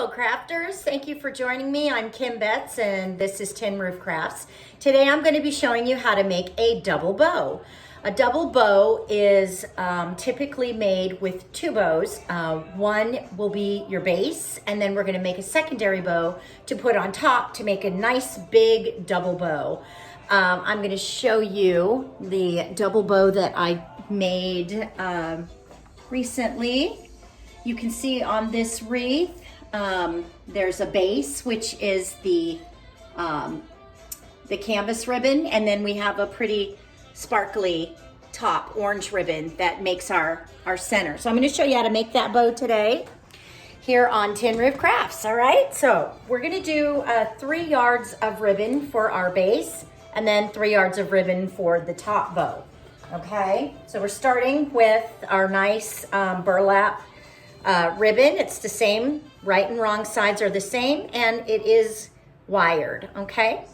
Hello crafters, thank you for joining me. I'm Kim Betts and this is Tin Roof Crafts. Today I'm going to be showing you how to make a double bow. A double bow is typically made with two bows. One will be your base, and then we're going to make a secondary bow to put on top to make a nice big double bow. I'm going to show you the double bow that I made recently. You can see on this wreath, there's a base, which is the canvas ribbon, and then we have a pretty sparkly top orange ribbon that makes our center. So I'm going to show you how to make that bow today here on Tin Roof Crafts. All right, so we're going to do 3 yards of ribbon for our base and then 3 yards of ribbon for the top bow. Okay, so we're starting with our nice burlap ribbon. It's the same, right and wrong sides are the same, and it is wired. Okay,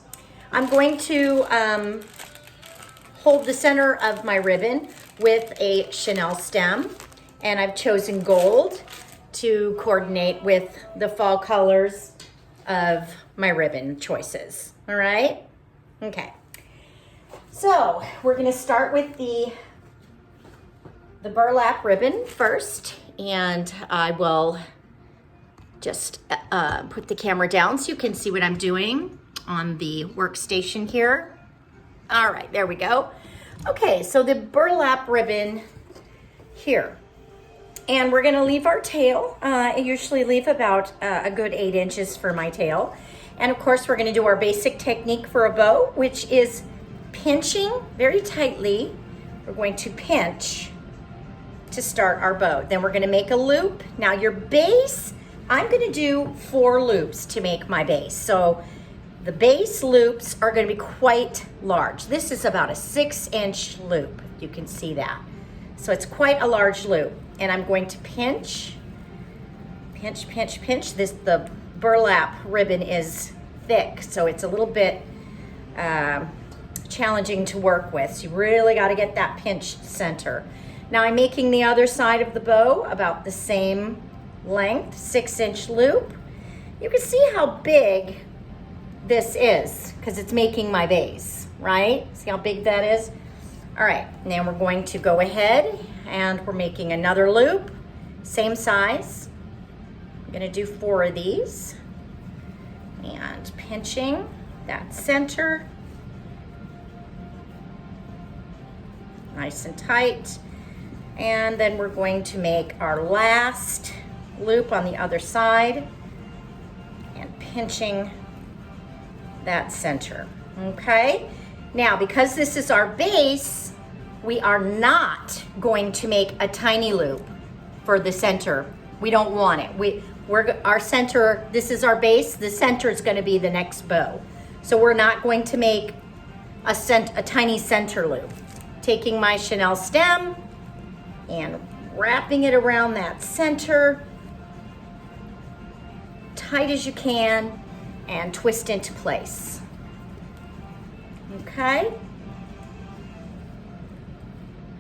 I'm going to hold the center of my ribbon with a chenille stem, and I've chosen gold to coordinate with the fall colors of my ribbon choices. All right, okay, so we're going to start with the burlap ribbon first, and I will just put the camera down so you can see what I'm doing on the workstation here. All right, there we go. Okay, so the burlap ribbon here, and we're gonna leave our tail. I usually leave about a good 8 inches for my tail. And of course, we're gonna do our basic technique for a bow, which is pinching very tightly. We're going to pinch to start our bow. Then we're gonna make a loop. Now your base, I'm gonna do 4 loops to make my base. So the base loops are gonna be quite large. This is about a 6-inch loop. You can see that. So it's quite a large loop. And I'm going to pinch, pinch, pinch, pinch. The burlap ribbon is thick, so it's a little bit challenging to work with. So you really gotta get that pinched center. Now I'm making the other side of the bow about the same length, 6-inch loop. You can see how big this is because it's making my base, right? See how big that is? All right, now we're going to go ahead and we're making another loop, same size. I'm gonna do 4 of these and pinching that center, nice and tight. And then we're going to make our last loop on the other side and pinching that center. Okay, now because this is our base, we are not going to make a tiny loop for the center. We don't want it. Our center, this is our base, the center is going to be the next bow. So we're not going to make a tiny center loop. Taking my chenille stem and wrapping it around that center, tight as you can, and twist into place. Okay,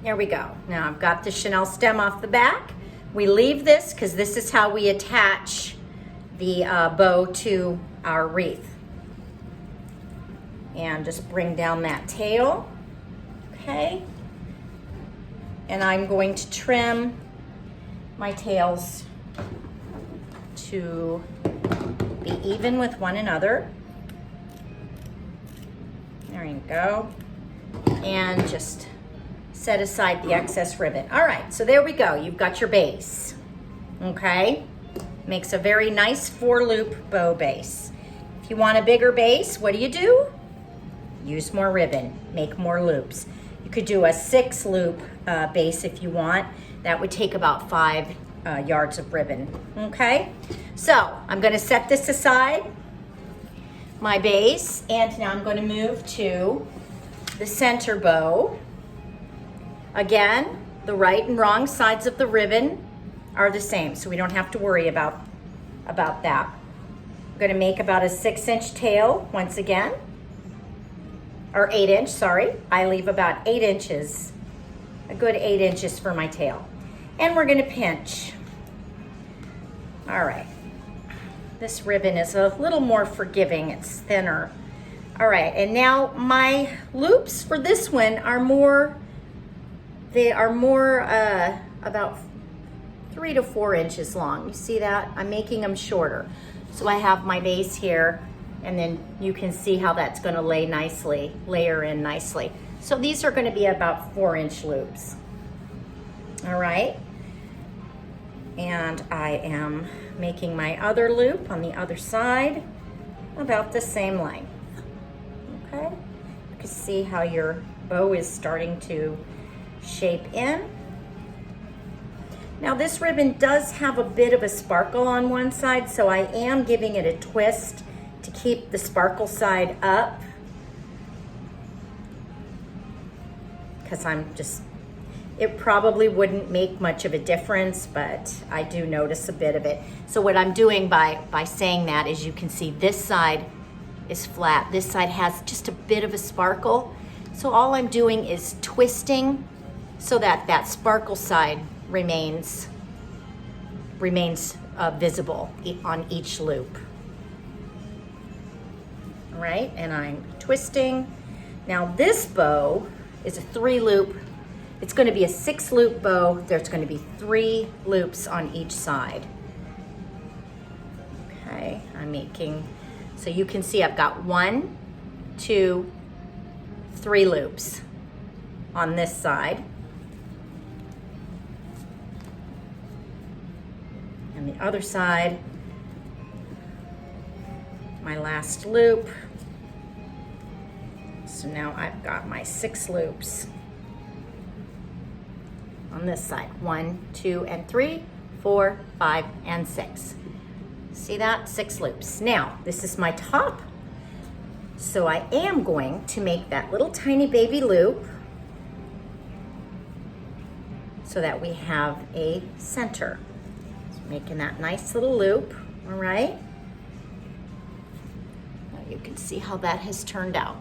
there we go. Now I've got the chenille stem off the back. We leave this because this is how we attach the bow to our wreath. And just bring down that tail, okay? And I'm going to trim my tails to be even with one another. There you go. And just set aside the excess ribbon. All right, so there we go. You've got your base, okay? Makes a very nice 4-loop bow base. If you want a bigger base, what do? Use more ribbon, make more loops. You could do a 6-loop base if you want. That would take about 5 yards of ribbon, okay? So I'm gonna set this aside, my base, and now I'm gonna move to the center bow. Again, the right and wrong sides of the ribbon are the same, so we don't have to worry about that. I'm gonna make about a 6-inch tail once again, or 8-inch, sorry. I leave about 8 inches, a good 8 inches for my tail. And we're gonna pinch. All right. This ribbon is a little more forgiving, it's thinner. All right, and now my loops for this one are more, about 3 to 4 inches long. You see that? I'm making them shorter. So I have my base here, and then you can see how that's gonna layer in nicely. So these are gonna be about 4-inch loops. All right. And I am making my other loop on the other side about the same length. Okay, you can see how your bow is starting to shape in. Now this ribbon does have a bit of a sparkle on one side, so I am giving it a twist to keep the sparkle side up, because it probably wouldn't make much of a difference, but I do notice a bit of it. So what I'm doing by saying that is, you can see this side is flat. This side has just a bit of a sparkle. So all I'm doing is twisting so that that sparkle side remains visible on each loop. All right, and I'm twisting. Now this bow is a 3-loop. It's going to be a 6-loop bow. There's going to be 3 loops on each side. Okay, I'm making, so you can see I've got 1, 2, 3 loops on this side. And the other side, my last loop. So now I've got my 6 loops on this side. 1, 2, and 3, 4, 5, and 6. See that? 6 loops. Now, this is my top. So I am going to make that little tiny baby loop so that we have a center. So making that nice little loop, all right? Now you can see how that has turned out.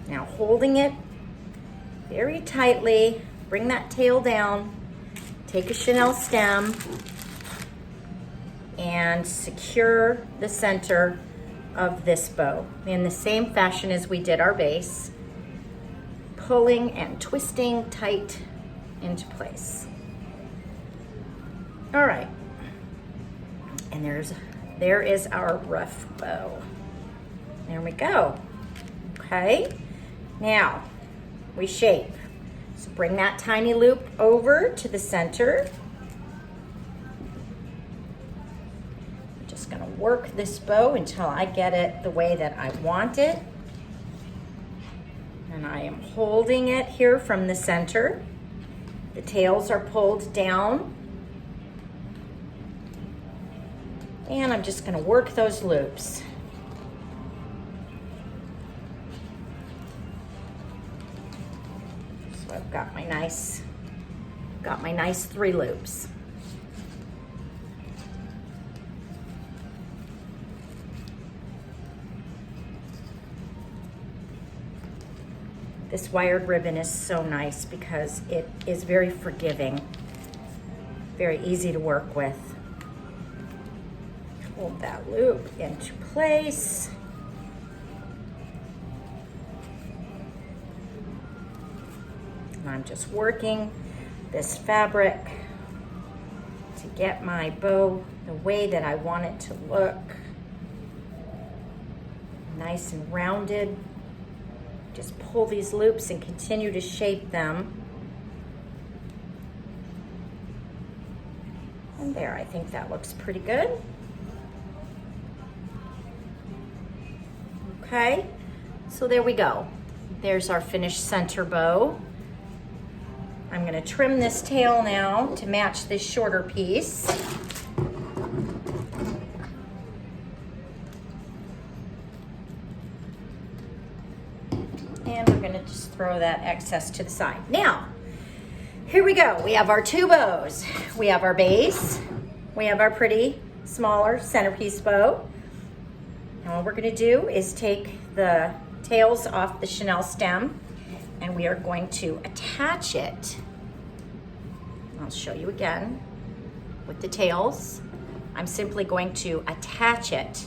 Now holding it very tightly, bring that tail down, take a chenille stem, and secure the center of this bow in the same fashion as we did our base, pulling and twisting tight into place. All right, and there is our rough bow. There we go. Okay, now we shape. So bring that tiny loop over to the center. I'm just gonna work this bow until I get it the way that I want it. And I am holding it here from the center. The tails are pulled down. And I'm just gonna work those loops. So I've got my nice 3 loops. This wired ribbon is so nice because it is very forgiving, very easy to work with. Hold that loop into place. And I'm just working this fabric to get my bow the way that I want it to look. Nice and rounded. Just pull these loops and continue to shape them. And there, I think that looks pretty good. Okay, so there we go. There's our finished center bow. I'm gonna trim this tail now to match this shorter piece. And we're gonna just throw that excess to the side. Now, here we go. We have our 2 bows. We have our base. We have our pretty smaller centerpiece bow. And what we're gonna do is take the tails off the chenille stem and we are going to attach it. I'll show you again with the tails. I'm simply going to attach it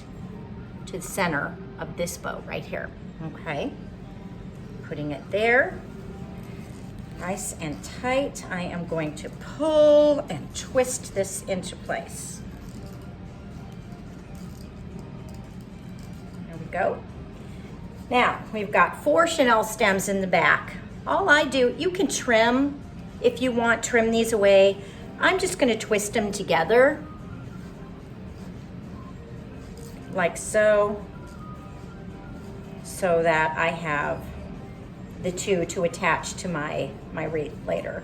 to the center of this bow right here, okay? Putting it there, nice and tight. I am going to pull and twist this into place. There we go. Now, we've got 4 chenille stems in the back. All I do, you can trim if you want, trim these away. I'm just gonna twist them together, like so, so that I have the 2 to attach to my wreath later.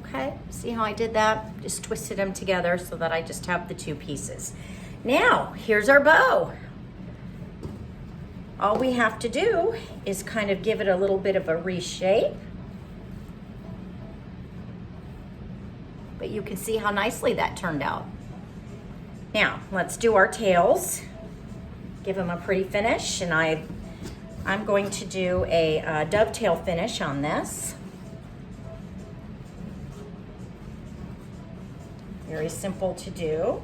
Okay, see how I did that? Just twisted them together so that I just have the 2 pieces. Now, here's our bow. All we have to do is kind of give it a little bit of a reshape. But you can see how nicely that turned out. Now, let's do our tails. Give them a pretty finish, and I'm going to do a dovetail finish on this. Very simple to do.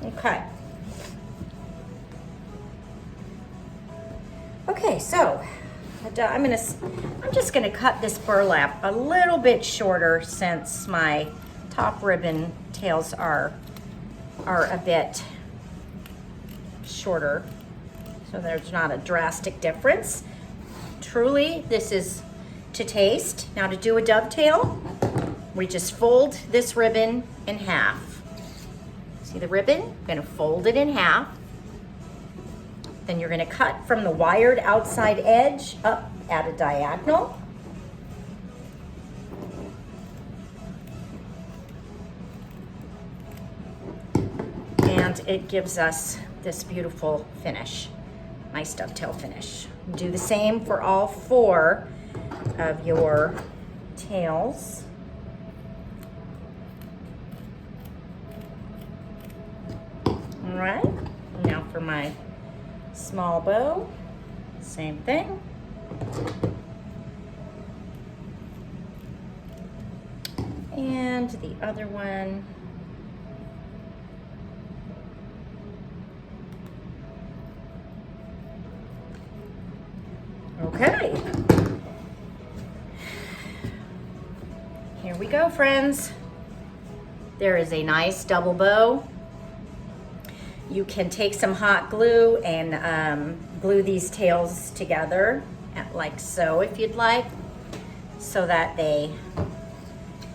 Okay. Okay, so I'm just gonna cut this burlap a little bit shorter since my top ribbon tails are a bit shorter, so there's not a drastic difference. Truly, this is to taste. Now to do a dovetail, we just fold this ribbon in half. See the ribbon? I'm gonna fold it in half. Then you're gonna cut from the wired outside edge up at a diagonal. And it gives us this beautiful finish, nice dovetail finish. Do the same for all 4 of your tails. All right, now for my small bow, same thing. And the other one. Okay. Here we go, friends. There is a nice double bow. You can take some hot glue and glue these tails together like so if you'd like, so that they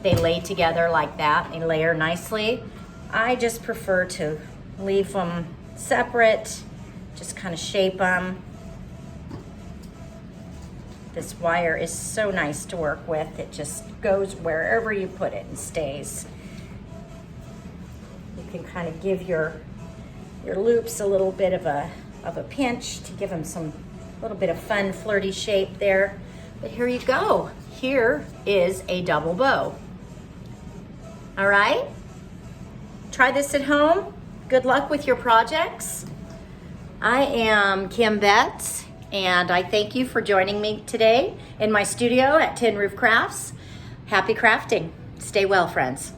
lay together like that and layer nicely. I just prefer to leave them separate, just kind of shape them. This wire is so nice to work with. It just goes wherever you put it and stays. You can kind of give your loops a little bit of a pinch to give them some little bit of fun flirty shape there. But here you go. Here is a double bow. All right, try this at home. Good luck with your projects. I am Kim Betts, and I thank you for joining me today in my studio at Tin Roof Crafts. Happy crafting. Stay well, friends.